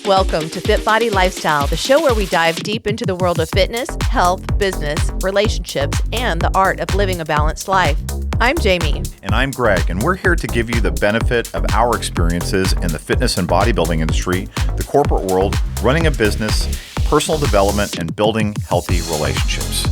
Welcome to FitBody Lifestyle, the show where we dive deep into the world of fitness, health, business, relationships, and the art of living a balanced life. I'm Jami. And I'm Greg, and we're here to give you the benefit of our experiences in the fitness and bodybuilding industry, the corporate world, running a business, personal development, and building healthy relationships.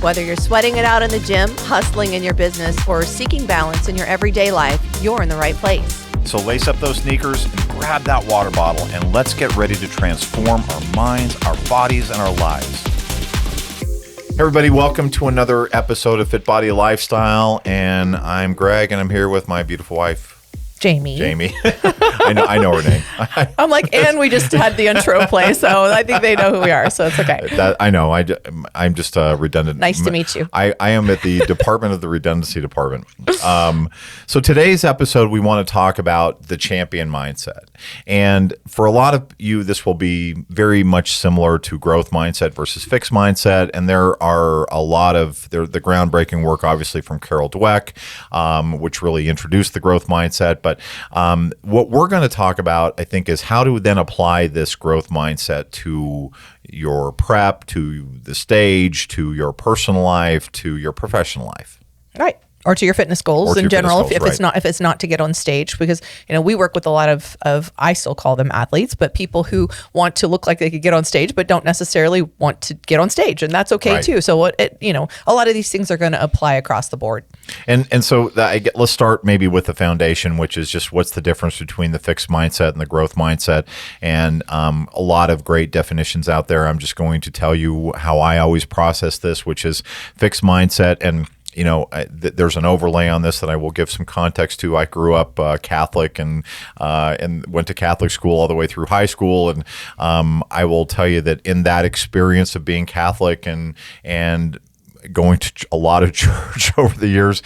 Whether you're sweating it out in the gym, hustling in your business, or seeking balance in your everyday life, you're in the right place. So lace up those sneakers and grab that water bottle, and let's get ready to transform our minds, our bodies, and our lives. Hey everybody, welcome to another episode of FitBody Lifestyle, and I'm Greg, and I'm here with my beautiful wife, Jami. I know her name. I'm like, and we just had the intro play, so I think they know who we are, so it's okay. I know. I'm just redundant. Nice to meet you. I am at the Department of the Redundancy Department. So today's episode, we want to talk about the champion mindset. And for a lot of you, this will be very much similar to growth mindset versus fixed mindset. And there are a lot of the groundbreaking work, obviously, from Carol Dweck, which really introduced the growth mindset. But what we're going to talk about, I think, is how to then apply this growth mindset to your prep, to the stage, to your personal life, to your professional life. Right. Or to your fitness goals in general, if it's not to get on stage, because we work with a lot of I still call them athletes, but people who want to look like they could get on stage, but don't necessarily want to get on stage, and that's okay too. So a lot of these things are going to apply across the board. And so let's start maybe with the foundation, which is just what's the difference between the fixed mindset and the growth mindset, and a lot of great definitions out there. I'm just going to tell you how I always process this, which is fixed mindset. And there's an overlay on this that I will give some context to. I grew up Catholic and went to Catholic school all the way through high school. And I will tell you that in that experience of being Catholic and going to a lot of church over the years,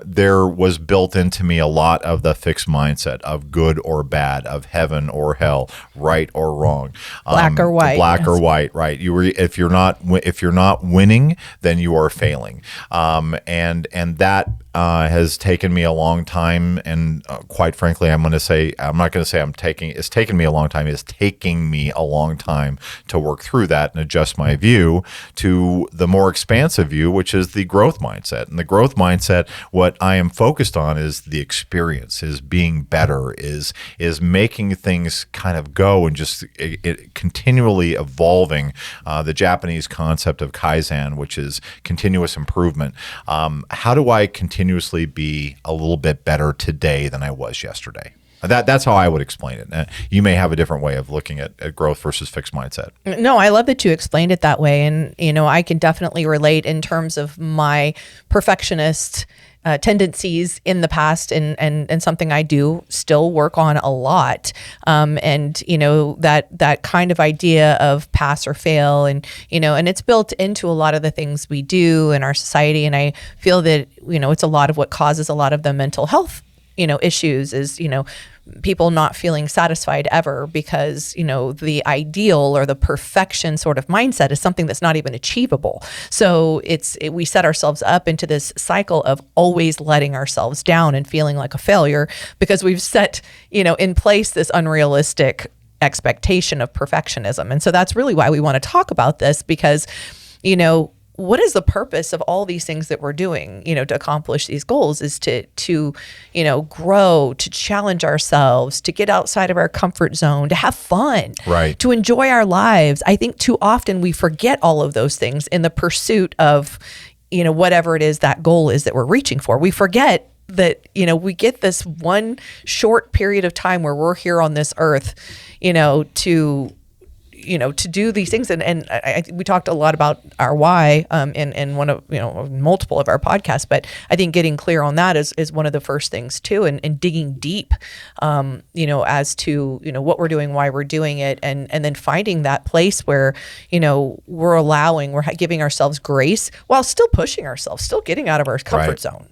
there was built into me a lot of the fixed mindset of good or bad, of heaven or hell, right or wrong, black or white, or white. Right. If you're not winning, then you are failing. And that has taken me a long time, and quite frankly, it's taken me a long time. It's taking me a long time to work through that and adjust my view to the more expansive view, which is the growth mindset. And the growth mindset, what I am focused on is the experience, is being better, is making things kind of go and just it continually evolving. The Japanese concept of Kaizen, which is continuous improvement. How do I continuously be a little bit better today than I was yesterday? That's how I would explain it. You may have a different way of looking at growth versus fixed mindset. No, I love that you explained it that way. And, I can definitely relate in terms of my perfectionist tendencies in the past, and something I do still work on a lot. That kind of idea of pass or fail, and it's built into a lot of the things we do in our society. And I feel that, it's a lot of what causes a lot of the mental health issues is, people not feeling satisfied ever because, the ideal or the perfection sort of mindset is something that's not even achievable. So we set ourselves up into this cycle of always letting ourselves down and feeling like a failure because we've set, in place this unrealistic expectation of perfectionism. And so that's really why we want to talk about this, because, what is the purpose of all these things that we're doing, to accomplish these goals is to grow, to challenge ourselves, to get outside of our comfort zone, to have fun, right, to enjoy our lives. I think too often we forget all of those things in the pursuit of, whatever it is that goal is that we're reaching for. We forget that, we get this one short period of time where we're here on this earth, to do these things. And we talked a lot about our why in one of, multiple of our podcasts, but I think getting clear on that is one of the first things too, and digging deep, as to, what we're doing, why we're doing it. And then finding that place where, we're giving ourselves grace while still pushing ourselves, still getting out of our comfort zone.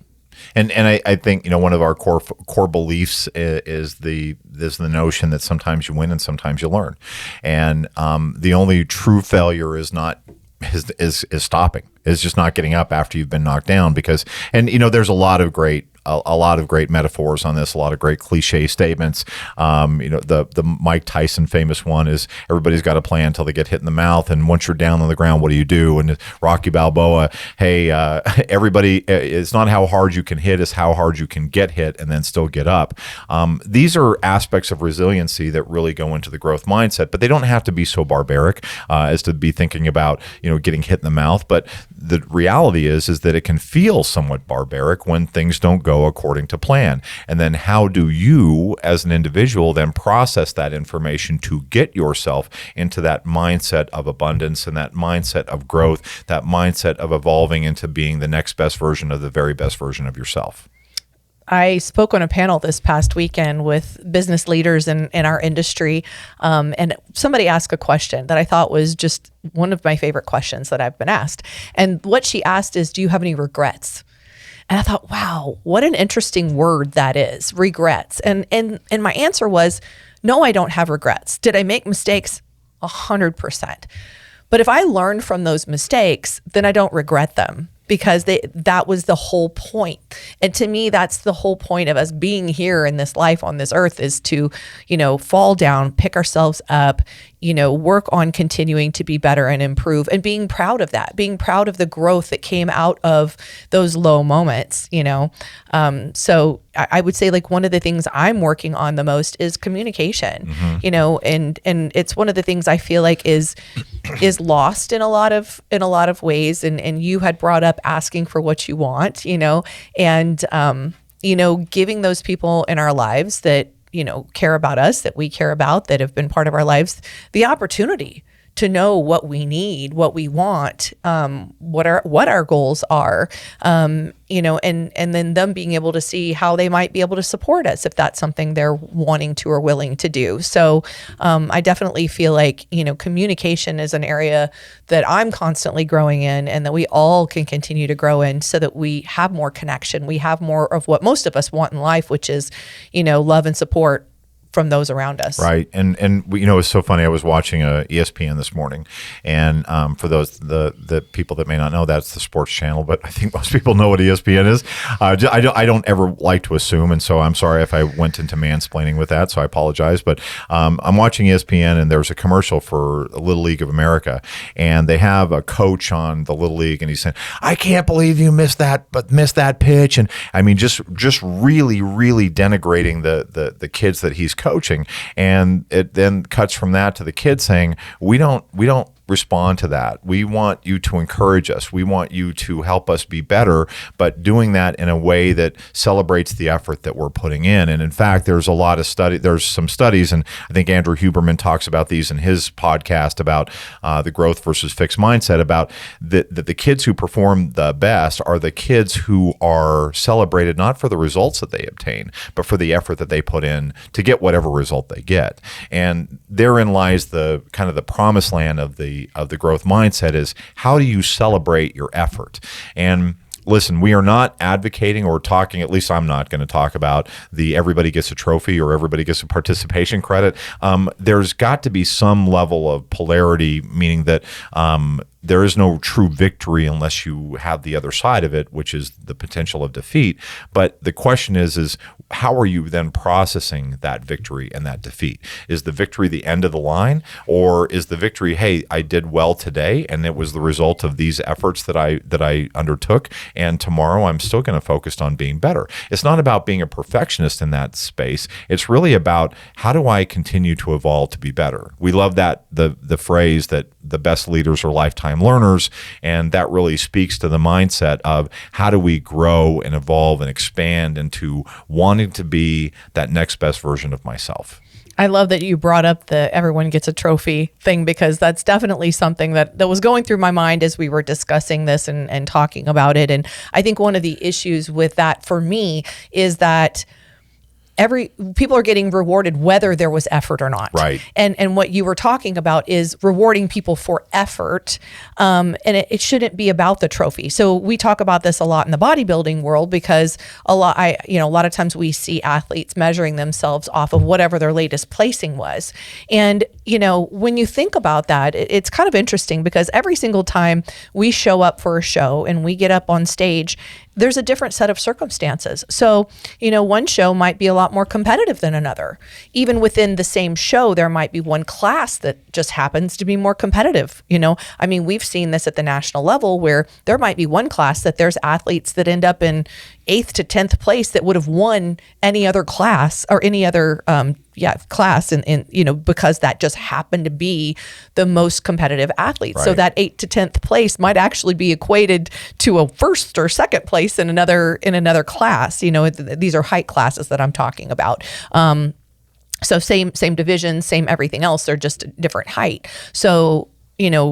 And I think one of our core beliefs is the notion that sometimes you win and sometimes you learn, and the only true failure is stopping. is just not getting up after you've been knocked down. Because, and there's a lot of great metaphors on this, a lot of great cliche statements. The Mike Tyson famous one is everybody's got a plan until they get hit in the mouth, and once you're down on the ground, what do you do? And Rocky Balboa, hey, everybody, it's not how hard you can hit, it's how hard you can get hit and then still get up. These are aspects of resiliency that really go into the growth mindset, but they don't have to be so barbaric as to be thinking about getting hit in the mouth. But the reality is that it can feel somewhat barbaric when things don't go according to plan. And then how do you as an individual then process that information to get yourself into that mindset of abundance and that mindset of growth, that mindset of evolving into being the next best version of the very best version of yourself? I spoke on a panel this past weekend with business leaders in our industry, and somebody asked a question that I thought was just one of my favorite questions that I've been asked. And what she asked is, do you have any regrets? And I thought, wow, what an interesting word that is, regrets. And my answer was, no, I don't have regrets. Did I make mistakes? 100%. But if I learned from those mistakes, then I don't regret them, because that was the whole point. And to me, that's the whole point of us being here in this life on this earth, is to, fall down, pick ourselves up, work on continuing to be better and improve, and being proud of that, being proud of the growth that came out of those low moments, So I would say, like, one of the things I'm working on the most is communication, and it's one of the things I feel like is lost in a lot of ways. And you had brought up asking for what you want, and giving those people in our lives that care about us, that we care about, that have been part of our lives, the opportunity to know what we need, what we want, what our goals are, and then them being able to see how they might be able to support us if that's something they're wanting to or willing to do. So I definitely feel like, communication is an area that I'm constantly growing in, and that we all can continue to grow in, so that we have more connection. We have more of what most of us want in life, which is, love and support from those around us. Right. And it's so funny. I was watching ESPN this morning, and for those, the people that may not know, that's the sports channel, but I think most people know what ESPN is. I don't ever like to assume, and so I'm sorry if I went into mansplaining with that, so I apologize. But I'm watching ESPN, and there's a commercial for Little League of America, and they have a coach on the Little League, and he's saying, "I can't believe you missed that pitch," and I mean, just really, really denigrating the kids that he's coaching. And it then cuts from that to the kids saying, we don't respond to that. We want you to encourage us. We want you to help us be better, but doing that in a way that celebrates the effort that we're putting in. And in fact, there's some studies, and I think Andrew Huberman talks about these in his podcast about the growth versus fixed mindset, about that the kids who perform the best are the kids who are celebrated not for the results that they obtain, but for the effort that they put in to get whatever result they get. And therein lies the kind of the promised land of the growth mindset, is how do you celebrate your effort? And listen, we are not advocating or talking, at least I'm not going to talk about the everybody gets a trophy or everybody gets a participation credit. There's got to be some level of polarity, meaning that there is no true victory unless you have the other side of it, which is the potential of defeat. But the question is how are you then processing that victory and that defeat? Is the victory the end of the line, or is the victory, hey, I did well today and it was the result of these efforts that I undertook, and tomorrow I'm still going to focus on being better? It's not about being a perfectionist in that space. It's really about, how do I continue to evolve to be better? We love that the phrase that the best leaders are lifetime learners, and that really speaks to the mindset of how do we grow and evolve and expand into wanting to be that next best version of myself. I love that you brought up the everyone gets a trophy thing, because that's definitely something that was going through my mind as we were discussing this and talking about it. And I think one of the issues with that for me is that people are getting rewarded whether there was effort or not. Right. And what you were talking about is rewarding people for effort. And it shouldn't be about the trophy. So we talk about this a lot in the bodybuilding world, because a lot of times we see athletes measuring themselves off of whatever their latest placing was. And, when you think about that, it's kind of interesting, because every single time we show up for a show and we get up on stage, there's a different set of circumstances. So, one show might be a lot more competitive than another. Even within the same show, there might be one class that just happens to be more competitive. We've seen this at the national level, where there might be one class that there's athletes that end up in 8th to 10th place that would have won any other class or any other class, and because that just happened to be the most competitive athlete. Right. So that 8th to 10th place might actually be equated to a 1st or 2nd place in another class. These are height classes that I'm talking about. So same division, same everything else. They're just a different height. So,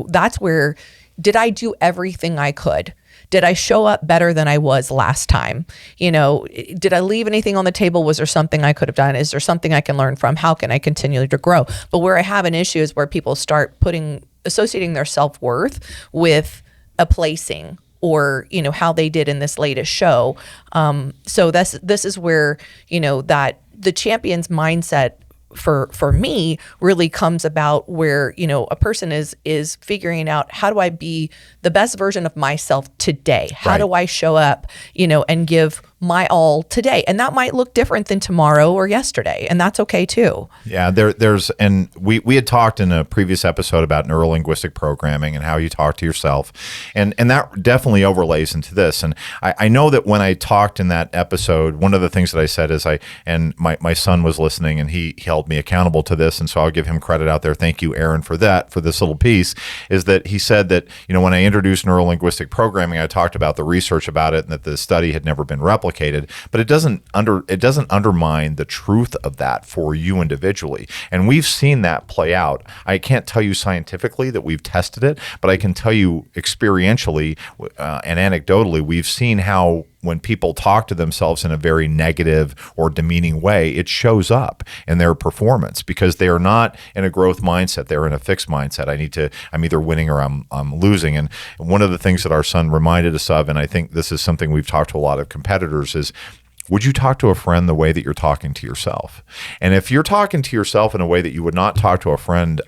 that's where, did I do everything I could? Did I show up better than I was last time? Did I leave anything on the table? Was there something I could have done? Is there something I can learn from? How can I continue to grow? But where I have an issue is where people start associating their self-worth with a placing, or how they did in this latest show. So this is where that the champion's mindset for me really comes about, where a person is figuring out, how do I be the best version of myself today? How do I show up and give my all today? And that might look different than tomorrow or yesterday, and that's okay too. Yeah, and we had talked in a previous episode about neuro-linguistic programming and how you talk to yourself, and that definitely overlays into this. And I know that when I talked in that episode, one of the things that I said is my son was listening, and he held me accountable to this, and so I'll give him credit out there. Thank you, Aaron, for this little piece. Is that he said that when I introduced neuro-linguistic programming, I talked about the research about it and that the study had never been replicated, but it doesn't undermine the truth of that for you individually. And we've seen that play out. I can't tell you scientifically that we've tested it, but I can tell you experientially and anecdotally, we've seen how when people talk to themselves in a very negative or demeaning way, it shows up in their performance, because they are not in a growth mindset. They're in a fixed mindset. I'm either winning or I'm losing. And one of the things that our son reminded us of, and I think this is something we've talked to a lot of competitors, is, would you talk to a friend the way that you're talking to yourself? And if you're talking to yourself in a way that you would not talk to a friend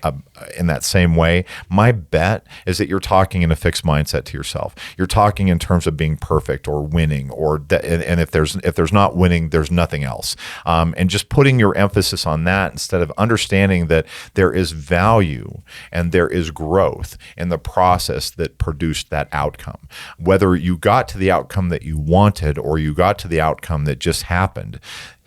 in that same way, my bet is that you're talking in a fixed mindset to yourself. You're talking in terms of being perfect or winning, and if there's not winning, there's nothing else. And just putting your emphasis on that, instead of understanding that there is value and there is growth in the process that produced that outcome. Whether you got to the outcome that you wanted or you got to the outcome that just happened,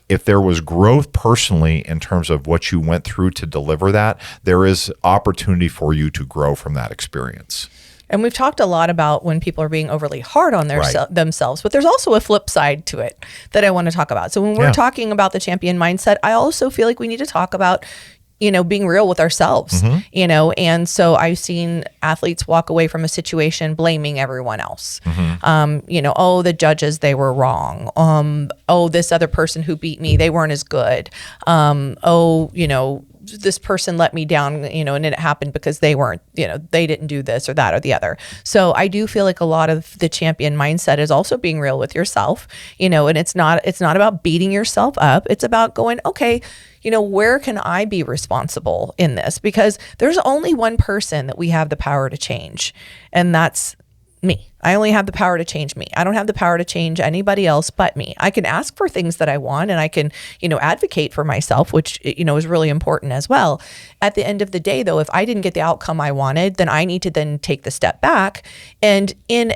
if there was growth personally in terms of what you went through to deliver that, there is opportunity for you to grow from that experience. And we've talked a lot about when people are being overly hard on themselves, but there's also a flip side to it that I want to talk about. So when we're talking about the champion mindset, I also feel like we need to talk about being real with ourselves, and so I've seen athletes walk away from a situation blaming everyone else. Oh, the judges, they were wrong. Oh, this other person who beat me, they weren't as good. This person let me down, and it happened because they weren't, they didn't do this or that or the other. So I do feel like a lot of the champion mindset is also being real with yourself, and it's not about beating yourself up. It's about going, okay, where can I be responsible in this? Because there's only one person that we have the power to change, and that's me. I only have the power to change me. I don't have the power to change anybody else but me. I can ask for things that I want, and I can, advocate for myself, which, is really important as well. At the end of the day, though, if I didn't get the outcome I wanted, then I need to then take the step back and in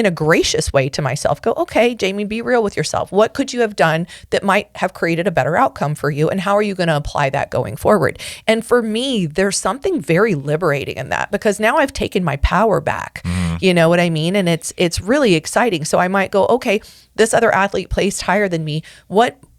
a gracious way to myself, go, okay, Jami, be real with yourself. What could you have done that might have created a better outcome for you? And how are you going to apply that going forward? And for me, there's something very liberating in that, because now I've taken my power back. You know what I mean? And it's really exciting. So I might go, okay, this other athlete placed higher than me.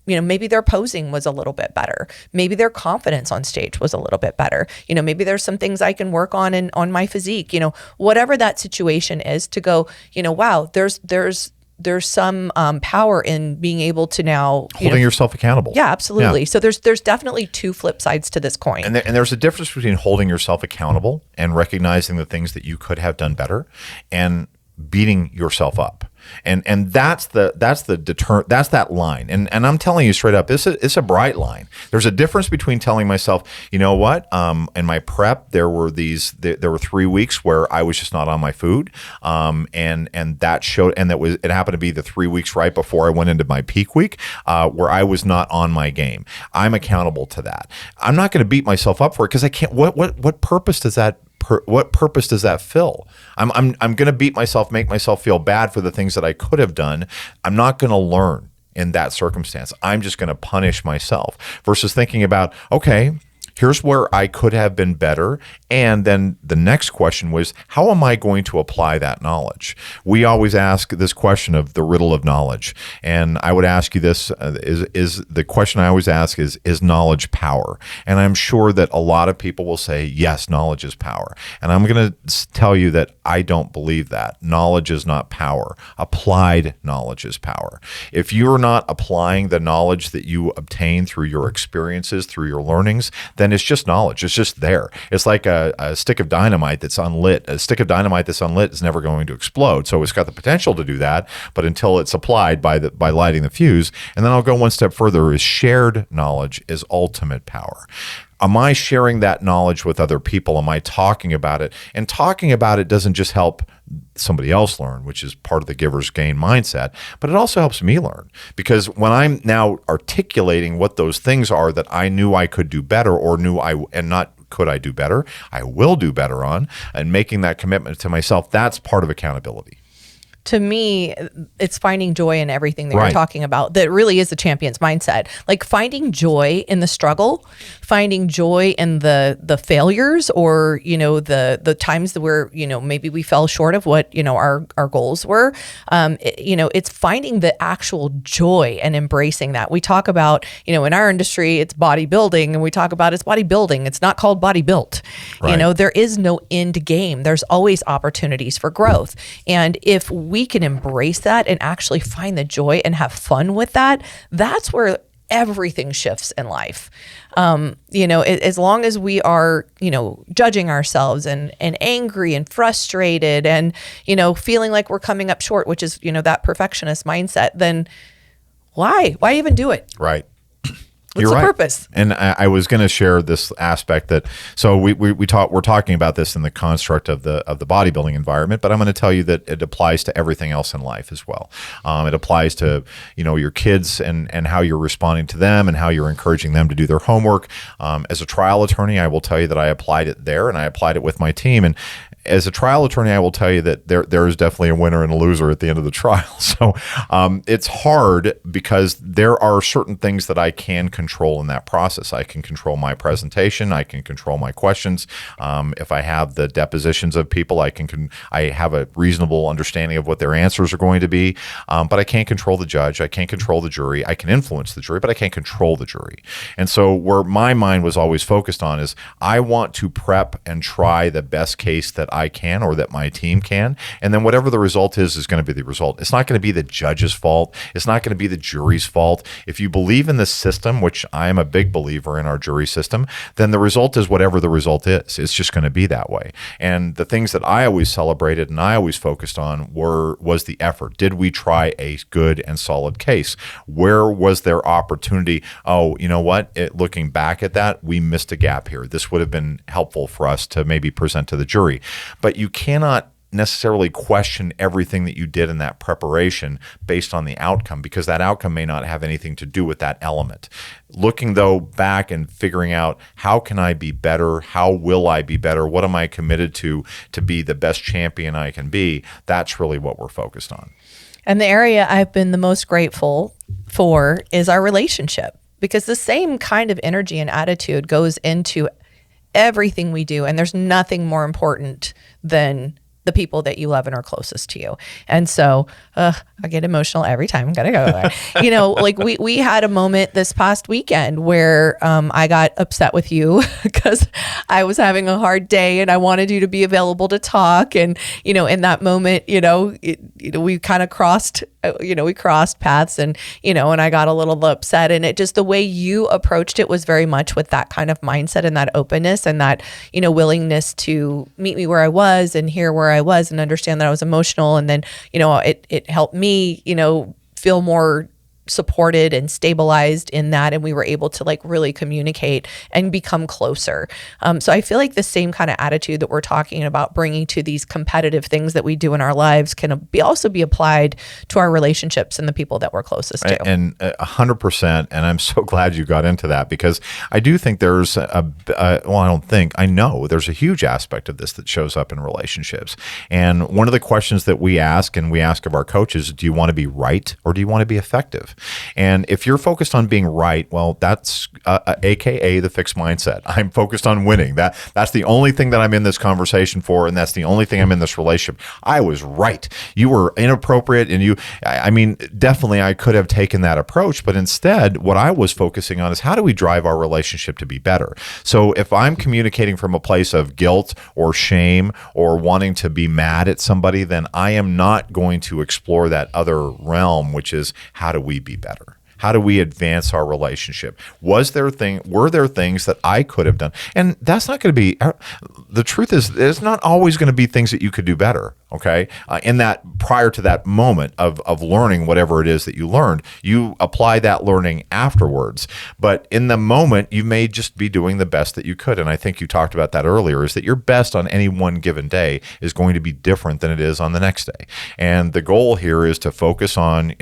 Maybe their posing was a little bit better. Maybe their confidence on stage was a little bit better. Maybe there's some things I can work on my physique, whatever that situation is, to go, wow, there's some power in being able to now holding yourself accountable. Yeah, absolutely. Yeah. So there's definitely two flip sides to this coin. And there's a difference between holding yourself accountable and recognizing the things that you could have done better, and beating yourself up. And that's that line. And I'm telling you straight up, it's a bright line. There's a difference between telling myself, you know what, in my prep, there were 3 weeks where I was just not on my food. And that showed, and it happened to be the 3 weeks right before I went into my peak week, where I was not on my game. I'm accountable to that. I'm not going to beat myself up for it, because I can't. What purpose does that fill? I'm going to beat myself, make myself feel bad for the things that I could have done. I'm not going to learn in that circumstance. I'm just going to punish myself, versus thinking about, okay, here's where I could have been better. And then the next question was, how am I going to apply that knowledge? We always ask this question of the riddle of knowledge. And I would ask you this, is the question I always ask is knowledge power? And I'm sure that a lot of people will say, yes, knowledge is power. And I'm going to tell you that I don't believe that. Knowledge is not power. Applied knowledge is power. If you're not applying the knowledge that you obtain through your experiences, through your learnings, then it's just knowledge. It's just there. It's like a stick of dynamite that's unlit. A stick of dynamite that's unlit is never going to explode. So it's got the potential to do that, but until it's applied by lighting the fuse. And then I'll go one step further, is shared knowledge is ultimate power. Am I sharing that knowledge with other people? Am I talking about it? And talking about it doesn't just help somebody else learn, which is part of the giver's gain mindset, but it also helps me learn, because when I'm now articulating what those things are that I knew I could do better, or could I do better, I will do better on, and making that commitment to myself, that's part of accountability. To me, it's finding joy in everything that you're talking about. That really is the champion's mindset. Like finding joy in the struggle, finding joy in the failures, or the times that we're maybe we fell short of what our goals were. It's finding the actual joy and embracing that. We talk about in our industry it's bodybuilding, and we talk about it's bodybuilding. It's not called body built. Right. There is no end game. There's always opportunities for growth, and if we can embrace that and actually find the joy and have fun with that, that's where everything shifts in life. As long as we are, judging ourselves and angry and frustrated and, feeling like we're coming up short, which is, that perfectionist mindset, then why even do it? Right. What's the purpose? And I was going to share this aspect that, so we're talking about this in the construct of the bodybuilding environment, but I'm going to tell you that it applies to everything else in life as well. It applies to, your kids and how you're responding to them and how you're encouraging them to do their homework. As a trial attorney, I will tell you that I applied it there, and I applied it with my team. And as a trial attorney, I will tell you that there is definitely a winner and a loser at the end of the trial. So it's hard, because there are certain things that I can control in that process. I can control my presentation. I can control my questions. If I have the depositions of people, I have a reasonable understanding of what their answers are going to be. But I can't control the judge. I can't control the jury. I can influence the jury, but I can't control the jury. And so where my mind was always focused on is I want to prep and try the best case that I can, or that my team can, and then whatever the result is going to be the result. It's not going to be the judge's fault. It's not going to be the jury's fault. If you believe in the system, which I am a big believer in our jury system, then the result is whatever the result is. It's just going to be that way. And the things that I always celebrated and I always focused on was the effort. Did we try a good and solid case? Where was there opportunity? Oh, you know what? Looking back at that, we missed a gap here. This would have been helpful for us to maybe present to the jury. But you cannot necessarily question everything that you did in that preparation based on the outcome, because that outcome may not have anything to do with that element. Looking though back and figuring out, how can I be better? How will I be better? What am I committed to be the best champion I can be? That's really what we're focused on. And the area I've been the most grateful for is our relationship, because the same kind of energy and attitude goes into everything we do. And there's nothing more important than the people that you love and are closest to you. And so I get emotional every time. I'm gonna go there. Like we had a moment this past weekend where I got upset with you because I was having a hard day and I wanted you to be available to talk. And, in that moment, we kind of crossed paths and, and I got a little upset, and it just, the way you approached it was very much with that kind of mindset and that openness and that, willingness to meet me where I was and hear where I was and understand that I was emotional. And then, it helped me, feel more supported and stabilized in that, and we were able to really communicate and become closer. So I feel like the same kind of attitude that we're talking about bringing to these competitive things that we do in our lives can also be applied to our relationships and the people that we're closest to. And 100%. And I'm so glad you got into that, because I do think there's I know there's a huge aspect of this that shows up in relationships. And one of the questions that we ask of our coaches, do you want to be right or do you want to be effective? And if you're focused on being right, well, that's AKA the fixed mindset. I'm focused on winning. That's the only thing that I'm in this conversation for, and that's the only thing I'm in this relationship. I was right. You were inappropriate, and definitely I could have taken that approach, but instead what I was focusing on is how do we drive our relationship to be better? So if I'm communicating from a place of guilt or shame or wanting to be mad at somebody, then I am not going to explore that other realm, which is how do we be better? How do we advance our relationship? Were there things that I could have done? And that's not going to be, the truth is, there's not always going to be things that you could do better, okay? In that, prior to that moment of learning whatever it is that you learned, you apply that learning afterwards. But in the moment, you may just be doing the best that you could. And I think you talked about that earlier, is that your best on any one given day is going to be different than it is on the next day. And the goal here is to focus on,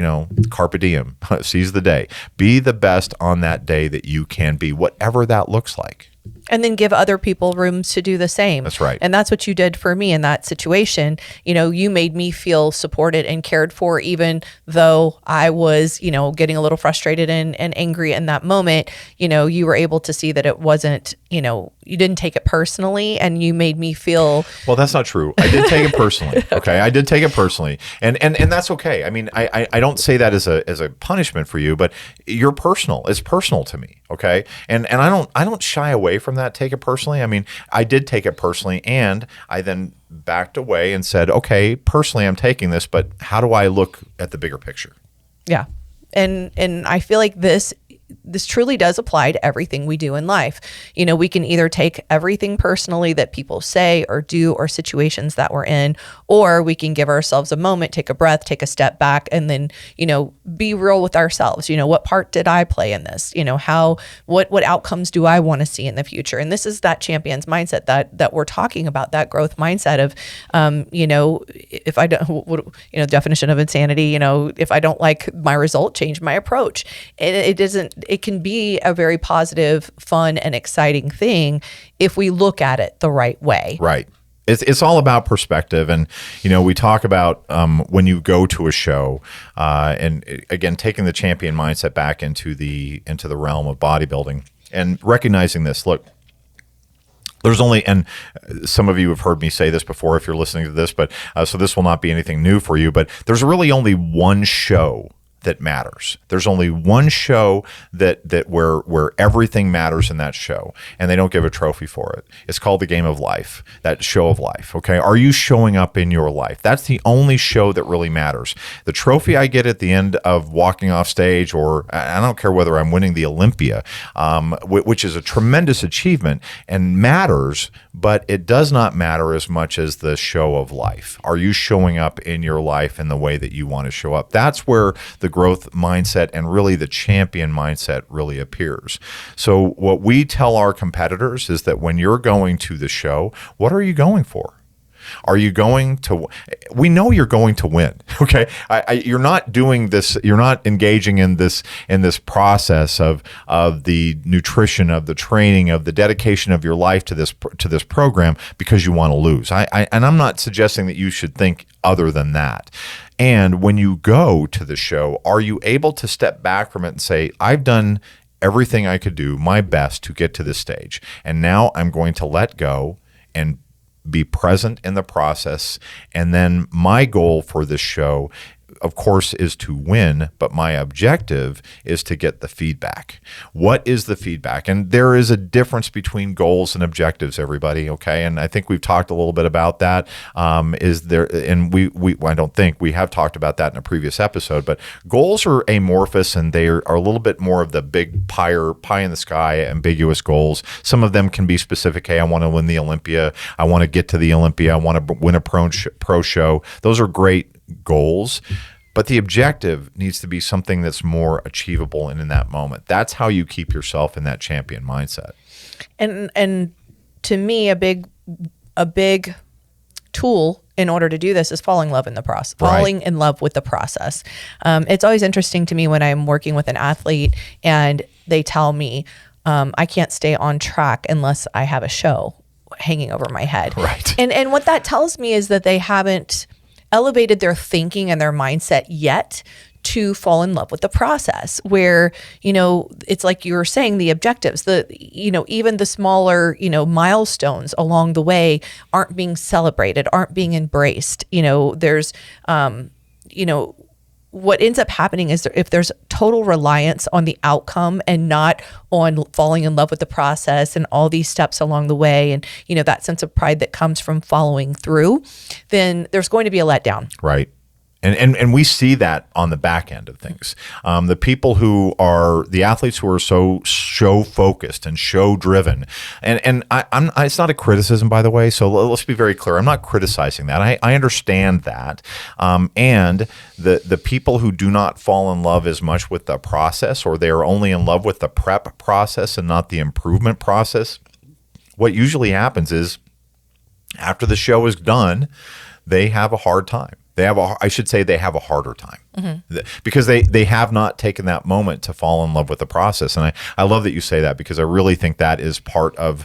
carpe diem, seize the day. Be the best on that day that you can be, whatever that looks like. And then give other people rooms to do the same. That's right. And that's what you did for me in that situation. You made me feel supported and cared for, even though I was, getting a little frustrated and angry in that moment. You were able to see that it wasn't, you didn't take it personally, and you made me feel. Well, that's not true. I did take it personally. Okay. I did take it personally. And that's okay. I mean, I don't say that as a punishment for you, but you're personal. It's personal to me. Okay. And I don't shy away from that. Take it personally. I mean, I did take it personally, and I then backed away and said, okay, personally, I'm taking this, but how do I look at the bigger picture? Yeah. And I feel like this truly does apply to everything we do in life. We can either take everything personally that people say or do, or situations that we're in, or we can give ourselves a moment, take a breath, take a step back, and then, be real with ourselves. What part did I play in this? What outcomes do I want to see in the future? And this is that champion's mindset that we're talking about, that growth mindset of, if I don't, definition of insanity, if I don't like my result, change my approach. It can be a very positive, fun, and exciting thing if we look at it the right way. Right. It's all about perspective. And, we talk about when you go to a show, and again, taking the champion mindset back into the realm of bodybuilding and recognizing this. Look, there's only, and some of you have heard me say this before if you're listening to this, but so this will not be anything new for you, but there's really only one show that matters. There's only one show that where everything matters in that show, and they don't give a trophy for it. It's called the game of life, that show of life. Okay, are you showing up in your life? That's the only show that really matters. The trophy I get at the end of walking off stage, or I don't care whether I'm winning the Olympia, which is a tremendous achievement and matters, but it does not matter as much as the show of life. Are you showing up in your life in the way that you want to show up? That's where the growth mindset and really the champion mindset really appears. So what we tell our competitors is that when you're going to the show, what are you going for? Are you going to, we know you're going to win, okay? You're not doing this, you're not engaging in this process of the nutrition, of the training, of the dedication of your life to this program because you want to lose. And I'm not suggesting that you should think other than that. And when you go to the show, are you able to step back from it and say, I've done everything I could do, my best to get to this stage, and now I'm going to let go and be present in the process. And then my goal for this show, of course, is to win, but my objective is to get the feedback. What is the feedback? And there is a difference between goals and objectives, everybody, okay? And I think we've talked a little bit about that. I don't think we have talked about that in a previous episode, but goals are amorphous, and they are a little bit more of the big pie in the sky, ambiguous goals. Some of them can be specific. Hey, I want to win the Olympia. I want to get to the Olympia. I want to win a pro show. Those are great goals, but the objective needs to be something that's more achievable and in that moment. That's how you keep yourself in that champion mindset. And to me, a big tool in order to do this is falling in love with the process. It's always interesting to me when I'm working with an athlete and they tell me, I can't stay on track unless I have a show hanging over my head. Right. And what that tells me is that they haven't elevated their thinking and their mindset yet to fall in love with the process, where, it's like you were saying, the objectives, even the smaller, milestones along the way aren't being celebrated, aren't being embraced. There's, what ends up happening is if there's total reliance on the outcome and not on falling in love with the process and all these steps along the way, and that sense of pride that comes from following through, then there's going to be a letdown. Right. And we see that on the back end of things. The people who are the athletes who are so show focused and show driven, and it's not a criticism, by the way. So let's be very clear. I'm not criticizing that. I understand that. And the people who do not fall in love as much with the process, or they are only in love with the prep process and not the improvement process, what usually happens is after the show is done, they have a hard time. They have a harder time, because they have not taken that moment to fall in love with the process. And I love that you say that, because I really think that is part of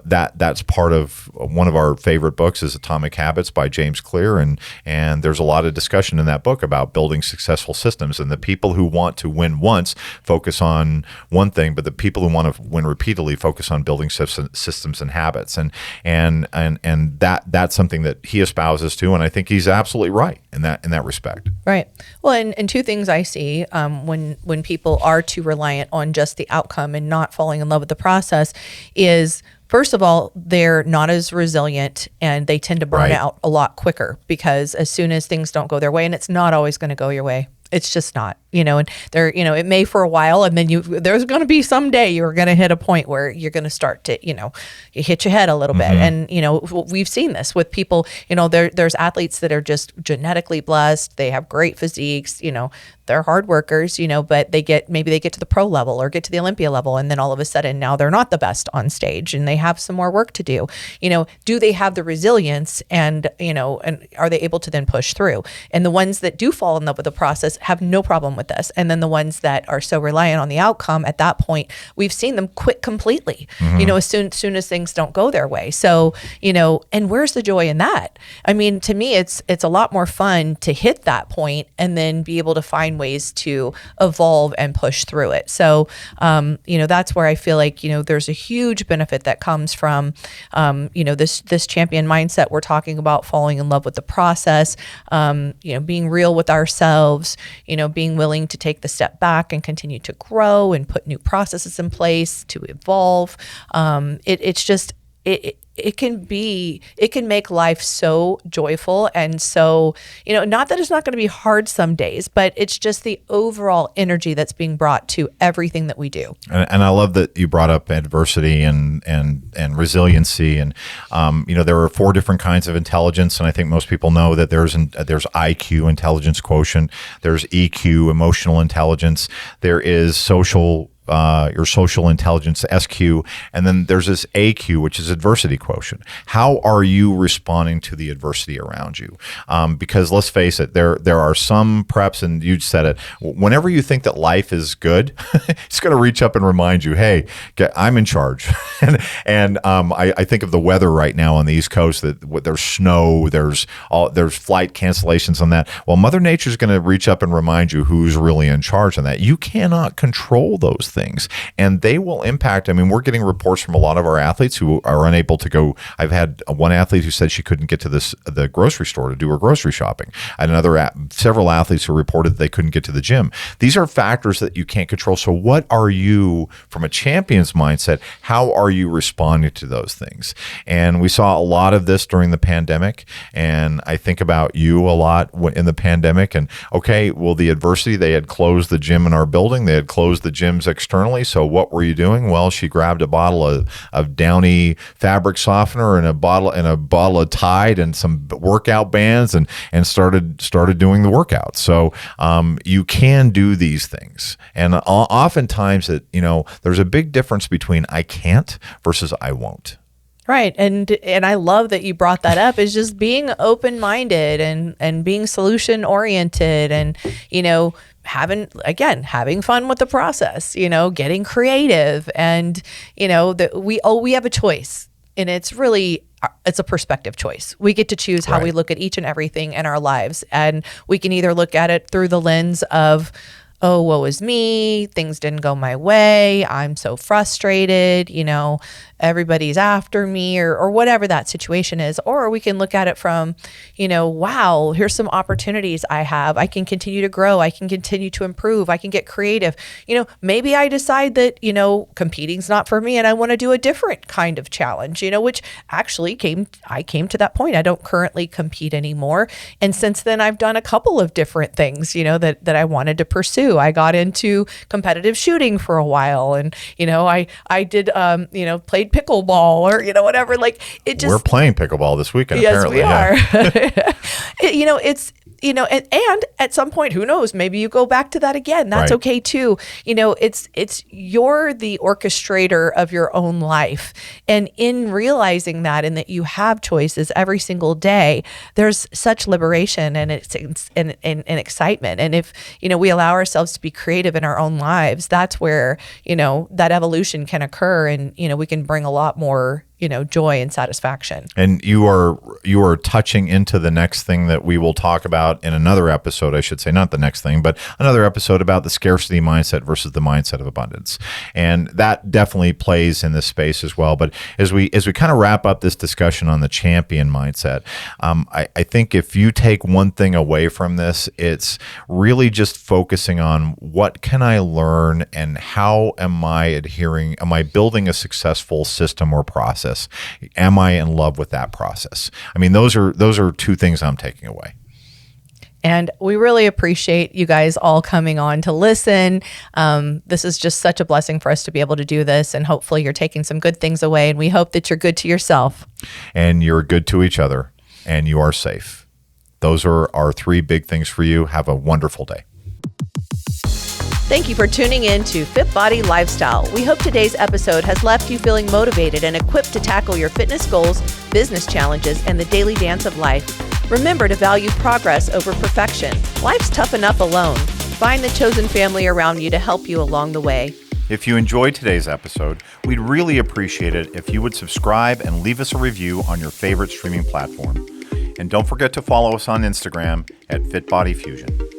that's part of one of our favorite books is Atomic Habits by James Clear. And there's a lot of discussion in that book about building successful systems. And the people who want to win once focus on one thing, but the people who want to win repeatedly focus on building systems and habits. And that's something that he espouses to. And I think he's absolutely right in that respect. Right. Well, and two things I see when people are too reliant on just the outcome and not falling in love with the process is, first of all, they're not as resilient and they tend to burn out a lot quicker, because as soon as things don't go their way, and it's not always going to go your way. It's just not, and it may for a while, and then there's going to be someday you're going to hit a point where you're going to start to, you hit your head a little bit. And, we've seen this with people, there's athletes that are just genetically blessed. They have great physiques, they're hard workers, but maybe they get to the pro level or get to the Olympia level. And then all of a sudden now they're not the best on stage and they have some more work to do. Do they have the resilience and are they able to then push through? And the ones that do fall in love with the process have no problem with this. And then the ones that are so reliant on the outcome, at that point, we've seen them quit completely, as soon as things don't go their way. So, and where's the joy in that? I mean, to me, it's a lot more fun to hit that point and then be able to find ways to evolve and push through it. So, that's where I feel like, there's a huge benefit that comes from, this champion mindset. We're talking about falling in love with the process, being real with ourselves, being willing to take the step back and continue to grow and put new processes in place to evolve. It can make life so joyful. And so, not that it's not going to be hard some days, but it's just the overall energy that's being brought to everything that we do. And I love that you brought up adversity and resiliency. And, there are 4 different kinds of intelligence. And I think most people know that there's IQ, intelligence quotient. There's EQ, emotional intelligence. There is your social intelligence, SQ, and then there's this AQ, which is adversity quotient. How are you responding to the adversity around you? Because let's face it, there are some preps, and you said it, whenever you think that life is good, it's going to reach up and remind you, hey, I'm in charge. and I think of the weather right now on the East Coast, that there's snow, there's flight cancellations on that. Well, Mother Nature's going to reach up and remind you who's really in charge on that. You cannot control those things. things, and they will impact. I mean, we're getting reports from a lot of our athletes who are unable to go. I've had one athlete who said she couldn't get to the grocery store to do her grocery shopping. And several athletes who reported that they couldn't get to the gym. These are factors that you can't control. So what are you, from a champion's mindset, how are you responding to those things? And we saw a lot of this during the pandemic. And I think about you a lot in the pandemic. And okay, well, the adversity, they had closed the gym in our building. They had closed the gyms externally. So what were you doing? Well, she grabbed a bottle of Downy fabric softener and a bottle of Tide and some workout bands and started doing the workout. So you can do these things. And oftentimes there's a big difference between I can't versus I won't. Right. And I love that you brought that up, is just being open-minded and being solution-oriented and, having fun with the process, getting creative and, that we have a choice, and it's a perspective choice. We get to choose how we look at each and everything in our lives. And we can either look at it through the lens of, oh, woe is me, things didn't go my way, I'm so frustrated, everybody's after me, or whatever that situation is. Or we can look at it from, wow, here's some opportunities I have. I can continue to grow. I can continue to improve. I can get creative. Maybe I decide that, competing's not for me and I want to do a different kind of challenge, which actually I came to that point. I don't currently compete anymore. And since then I've done a couple of different things, that I wanted to pursue. I got into competitive shooting for a while, and I did played pickleball or whatever. Like, it just, we're playing pickleball this weekend. Yes, apparently. we are. It's and at some point, who knows, maybe you go back to that again. That's okay too. It's you're the orchestrator of your own life. And in realizing that, and that you have choices every single day, there's such liberation and and excitement. And if, we allow ourselves to be creative in our own lives, that's where, that evolution can occur, and, we can bring a lot more, joy and satisfaction. And you are touching into the next thing that we will talk about in another episode, I should say, not the next thing, but another episode about the scarcity mindset versus the mindset of abundance. And that definitely plays in this space as well. But as we kind of wrap up this discussion on the champion mindset, I think if you take one thing away from this, it's really just focusing on what can I learn and how am I building a successful system or process? Am I in love with that process? I mean, those are two things I'm taking away. And we really appreciate you guys all coming on to listen. This is just such a blessing for us to be able to do this. And hopefully you're taking some good things away. And we hope that you're good to yourself. And you're good to each other. And you are safe. Those are our three big things for you. Have a wonderful day. Thank you for tuning in to FitBody Lifestyle. We hope today's episode has left you feeling motivated and equipped to tackle your fitness goals, business challenges, and the daily dance of life. Remember to value progress over perfection. Life's tough enough alone. Find the chosen family around you to help you along the way. If you enjoyed today's episode, we'd really appreciate it if you would subscribe and leave us a review on your favorite streaming platform. And don't forget to follow us on Instagram at FitBodyFusion.